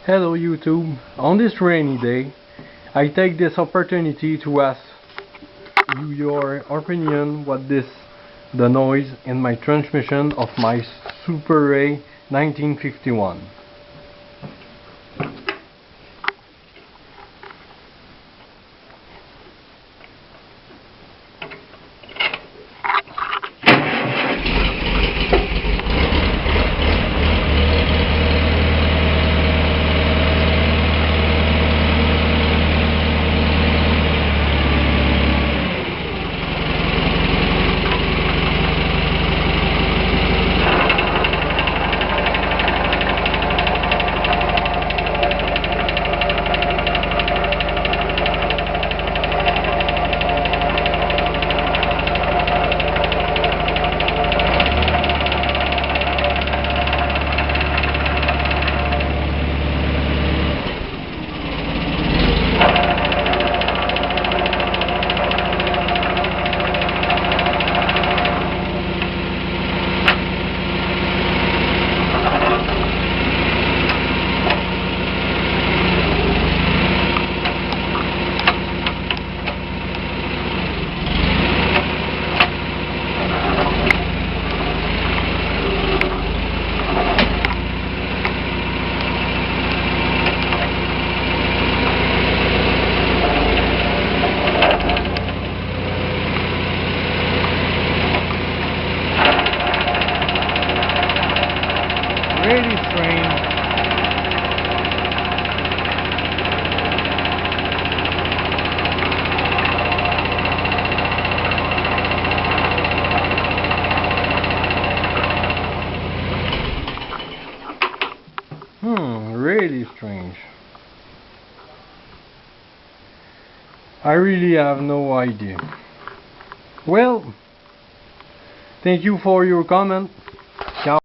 Hello YouTube. On this rainy day, I take this opportunity to ask you your opinion what the noise in my transmission of my Super Ray 1951. Really strange. Really strange. I really have no idea. Well, thank you for your comment.